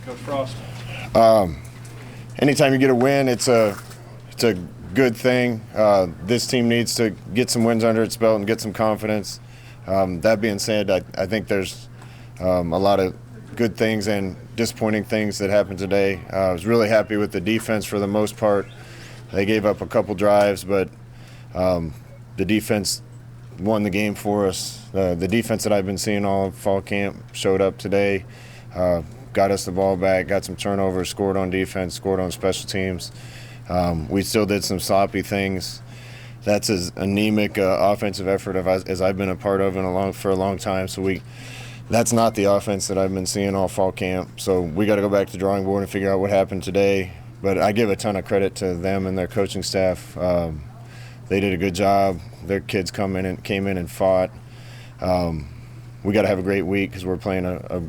Coach Frost. Anytime you get a win, it's a good thing. This team needs to get some wins under its belt and get some confidence. That being said, I think there's a lot of good things and disappointing things that happened today. I was really happy with the defense for the most part. They gave up a couple drives, but the defense won the game for us. The defense that I've been seeing all of fall camp showed up today, got us the ball back, got some turnovers, scored on defense, scored on special teams. We still did some sloppy things. That's as anemic offensive effort as I've been a part of for a long time. So that's not the offense that I've been seeing all fall camp. So we got to go back to the drawing board and figure out what happened today. But I give a ton of credit to them and their coaching staff. They did a good job. Their kids came in and fought. We got to have a great week because we're playing a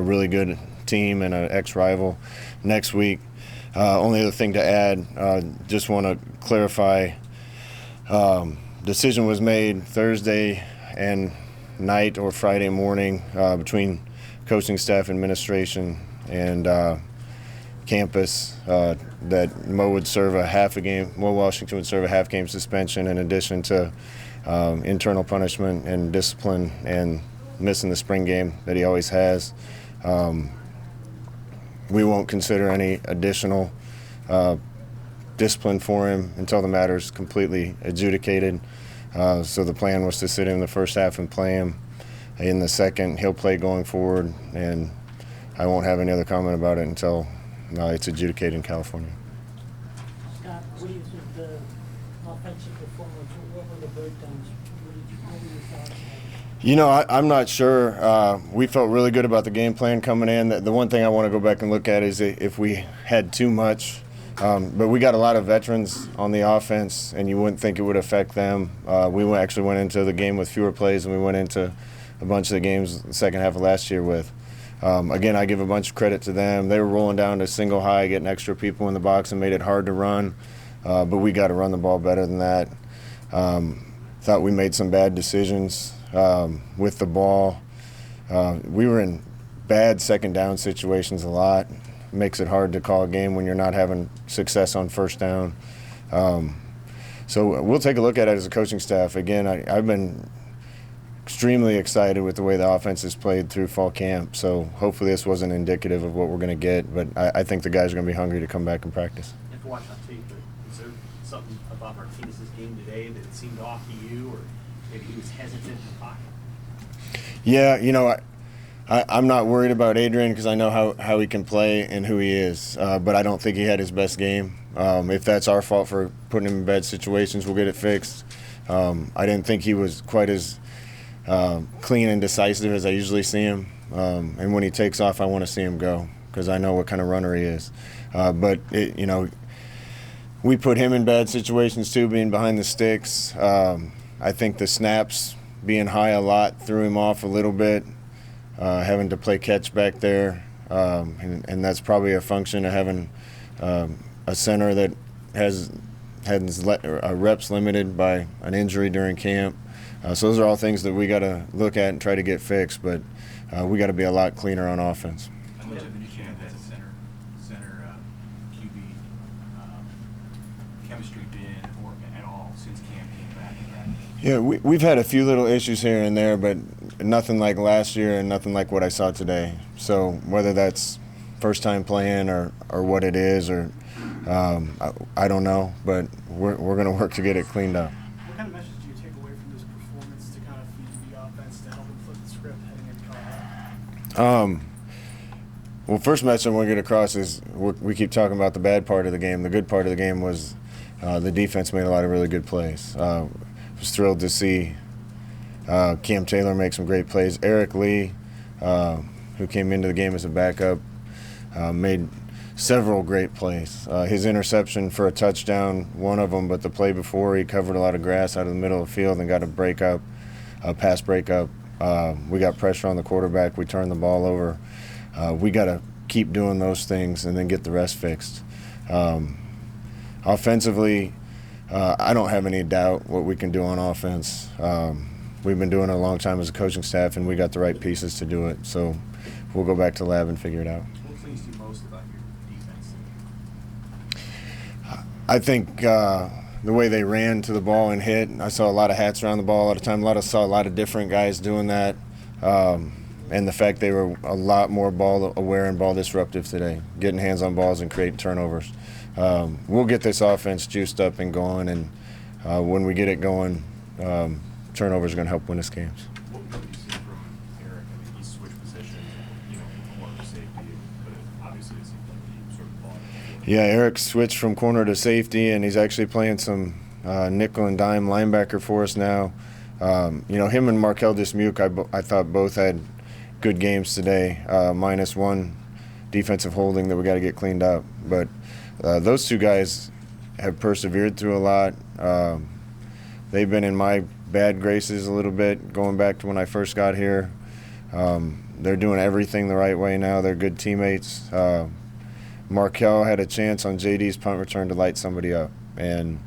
really good team and an ex-rival next week. Only other thing to add, just want to clarify, decision was made Thursday and night or Friday morning between coaching staff, administration, and campus that Mo Washington would serve a half-game suspension in addition to internal punishment and discipline and missing the spring game that he always has. We won't consider any additional discipline for him until the matter is completely adjudicated. So the plan was to sit him in the first half and play him. In the second, he'll play going forward, and I won't have any other comment about it until it's adjudicated in California. Scott, what do you think the offensive performance, what were the breakdowns? What were your thoughts? You know, I'm not sure. We felt really good about the game plan coming in. The one thing I want to go back and look at is if we had too much. But we got a lot of veterans on the offense, and you wouldn't think it would affect them. We actually went into the game with fewer plays than we went into a bunch of the games the second half of last year with. Again, I give a bunch of credit to them. They were rolling down to single high, getting extra people in the box and made it hard to run. But we got to run the ball better than that. Thought we made some bad decisions with the ball. We were in bad second down situations a lot. Makes it hard to call a game when you're not having success on first down. So we'll take a look at it as a coaching staff. Again, I've been extremely excited with the way the offense has played through fall camp. So hopefully this wasn't indicative of what we're going to get, but I think the guys are going to be hungry to come back and practice. If you watch on tape, is there something about Martinez's game today that seemed off to you, or maybe he was hesitant in the pocket? Yeah, you know, I'm not worried about Adrian because I know how he can play and who he is, but I don't think he had his best game. If that's our fault for putting him in bad situations, we'll get it fixed. I didn't think he was quite as clean and decisive as I usually see him, and when he takes off, I want to see him go because I know what kind of runner he is. But we put him in bad situations too, being behind the sticks. I think the snaps being high a lot threw him off a little bit. Having to play catch back there, and that's probably a function of having a center that has reps limited by an injury during camp. So those are all things that we got to look at and try to get fixed, but we got to be a lot cleaner on offense. How much of an issue has center QB chemistry been, or at all, since camp came back? Yeah, we've had a few little issues here and there, but nothing like last year and nothing like what I saw today. So whether that's first time playing or what it is, or I don't know, but we're going to work to get it cleaned up. What kind of message do you take away from this performance to kind of feed the offense to help them flip the script heading into Colorado? Well, first message I want to get across is we keep talking about the bad part of the game. The good part of the game was the defense made a lot of really good plays. I was thrilled to see Cam Taylor make some great plays. Eric Lee, who came into the game as a backup, made several great plays. His interception for a touchdown, one of them, but the play before he covered a lot of grass out of the middle of the field and got a pass breakup. We got pressure on the quarterback. We turned the ball over. We got to keep doing those things and then get the rest fixed. Offensively, I don't have any doubt what we can do on offense. We've been doing it a long time as a coaching staff, and we got the right pieces to do it. So we'll go back to the lab and figure it out. What's the pleased you most about your defense? I think the way they ran to the ball and hit. I saw a lot of hats around the ball all the time. Saw a lot of different guys doing that. And the fact they were a lot more ball aware and ball disruptive today, getting hands on balls and creating turnovers. We'll get this offense juiced up and going, and when we get it going, turnovers are going to help win us games. What have you seen from Eric? I mean, he switched positions, corner to safety, but obviously it seems like he sort of bought it. Yeah, Eric switched from corner to safety, and he's actually playing some nickel and dime linebacker for us now. Him and Markel Dismuke, I thought both had good games today, minus one defensive holding that we got to get cleaned up. But those two guys have persevered through a lot. They've been in my bad graces a little bit going back to when I first got here. They're doing everything the right way now. They're good teammates. Markel had a chance on JD's punt return to light somebody up. And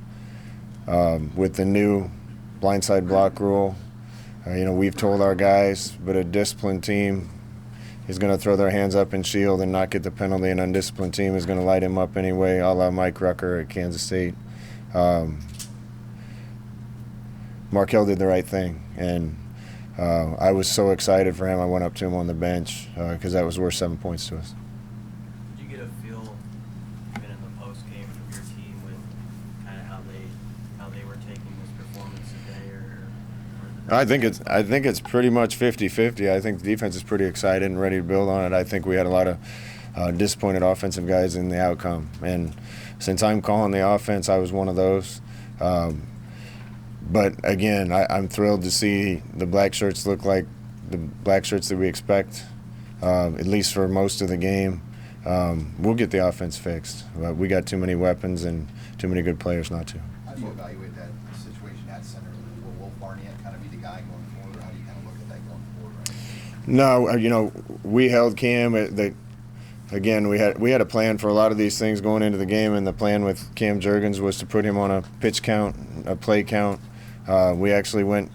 with the new blindside block rule, we've told our guys, but a disciplined team is going to throw their hands up and shield and not get the penalty. An undisciplined team is going to light him up anyway, a la Mike Rucker at Kansas State. Markel did the right thing, and I was so excited for him. I went up to him on the bench because that was worth 7 points to us. Did you get a feel, even in the post game from your team, with kind of how they were taking this performance today, I think it's pretty much 50-50. I think the defense is pretty excited and ready to build on it. I think we had a lot of disappointed offensive guys in the outcome, and since I'm calling the offense, I was one of those. But again, I'm thrilled to see the black shirts look like the black shirts that we expect, at least for most of the game. We'll get the offense fixed. We got too many weapons and too many good players not to. How do you evaluate that situation at center? Will Barnett kind of be the guy going forward, or how do you kind of look at that going forward? Right? No, we held Cam. Again, we had a plan for a lot of these things going into the game, and the plan with Cam Jurgens was to put him on a pitch count, a play count. We actually went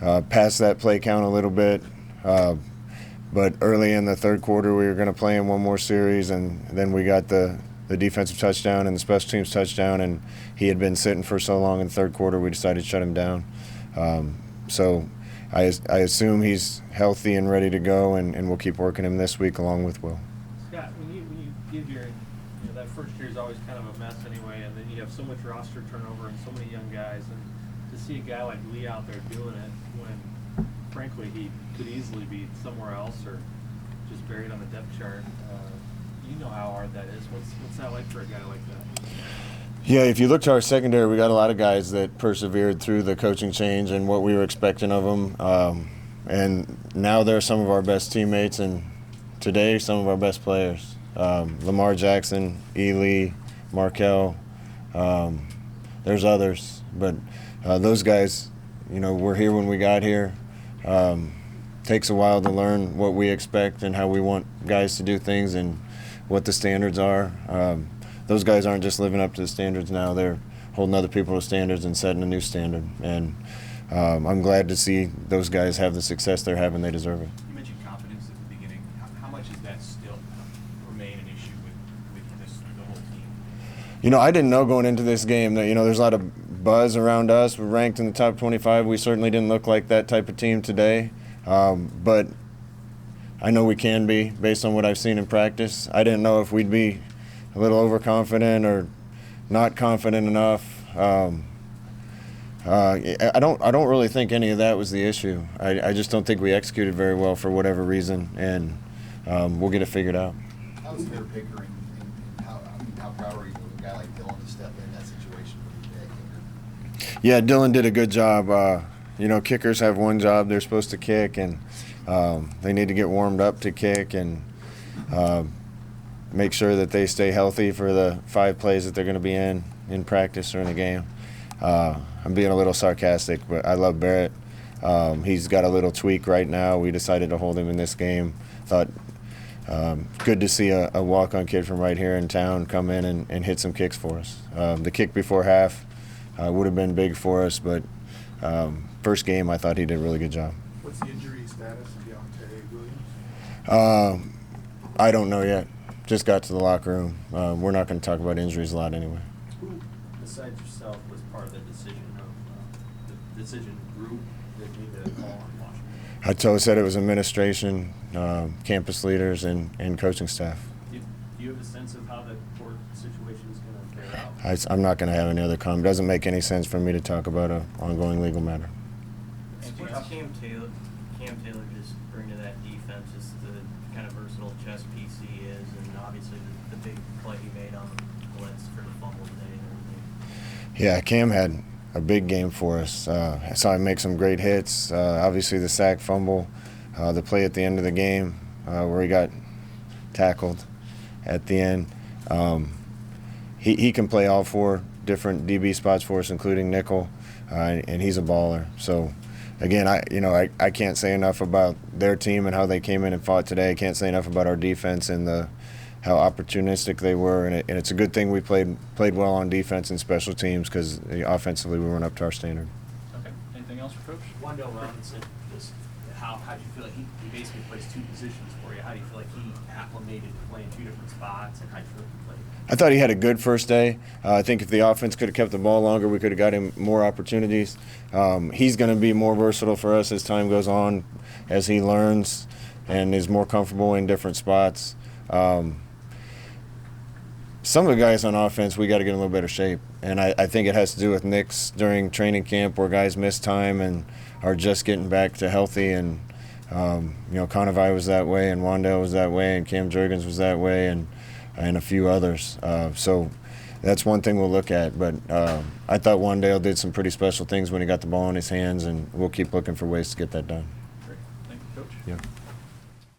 past that play count a little bit, but early in the third quarter we were going to play him one more series, and then we got the defensive touchdown and the special teams touchdown, and he had been sitting for so long in the third quarter we decided to shut him down. So I assume he's healthy and ready to go, and we'll keep working him this week along with Will. Scott, when you give that first year is always kind of a mess anyway, and then you have so much roster turnover and so many young guys, and to see a guy like Lee out there doing it when, frankly, he could easily be somewhere else or just buried on the depth chart, you know how hard that is. What's that like for a guy like that? Yeah, if you look to our secondary, we got a lot of guys that persevered through the coaching change and what we were expecting of them. And now they're some of our best teammates, and today some of our best players. Lamar Jackson, Ely, Markel, there's others. But those guys, were here when we got here. Takes a while to learn what we expect and how we want guys to do things and what the standards are. Those guys aren't just living up to the standards now. They're holding other people to standards and setting a new standard. And I'm glad to see those guys have the success they're having. They deserve it. You mentioned confidence at the beginning. How much does that still remain an issue with the whole team? I didn't know going into this game that, there's a lot of buzz around us. We're ranked in the top 25. We certainly didn't look like that type of team today. But I know we can be based on what I've seen in practice. I didn't know if we'd be a little overconfident or not confident enough. I don't really think any of that was the issue. I just don't think we executed very well for whatever reason, and we'll get it figured out. How's Bear Pickering, and how proud are you of a guy like Dylan to step in that situation for the kicker? Yeah, Dylan did a good job. Kickers have one job. They're supposed to kick, and they need to get warmed up to kick and make sure that they stay healthy for the 5 plays that they're going to be in practice or in the game. I'm being a little sarcastic, but I love Barrett. He's got a little tweak right now. We decided to hold him in this game. Thought good to see a walk-on kid from right here in town come in and hit some kicks for us. The kick before half would have been big for us, but first game I thought he did a really good job. What's the injury status of Deontay Williams? I don't know yet. Just got to the locker room. We're not going to talk about injuries a lot anyway. Who, besides yourself, was part of the decision of the decision group that made the call on Washington? I said it was administration, campus leaders, and coaching staff. Do you have a sense of how the court situation is going to bear out? I'm not going to have any other comment. It doesn't make any sense for me to talk about an ongoing legal matter. What's Cam Taylor just bring to that defense is the kind of versatile chess piece he is, and obviously the big play he made on the blitz for the fumble today and everything. Yeah, Cam had a big game for us. I saw him make some great hits. Obviously the sack fumble, the play at the end of the game where he got tackled at the end. He can play all 4 different DB spots for us, including nickel, and he's a baller. So, again, I can't say enough about their team and how they came in and fought today. I can't say enough about our defense and how opportunistic they were, and it's a good thing we played well on defense and special teams because offensively we weren't up to our standard. Okay. Anything else for Coach? Wandale Robinson, just how do you feel like he basically plays 2 positions for you? How do you feel like he acclimated to playing 2 different spots, and how do you feel like he played? I thought he had a good first day. I think if the offense could have kept the ball longer, we could have got him more opportunities. He's going to be more versatile for us as time goes on, as he learns and is more comfortable in different spots. Some of the guys on offense, we got to get in a little better shape, and I think it has to do with nicks during training camp where guys miss time and are just getting back to healthy. And Conavai was that way, and Wandale was that way, and Cam Jurgens was that way, and a few others. So that's one thing we'll look at. But I thought Wandale did some pretty special things when he got the ball in his hands, and we'll keep looking for ways to get that done. Great. Thank you, Coach. Yeah.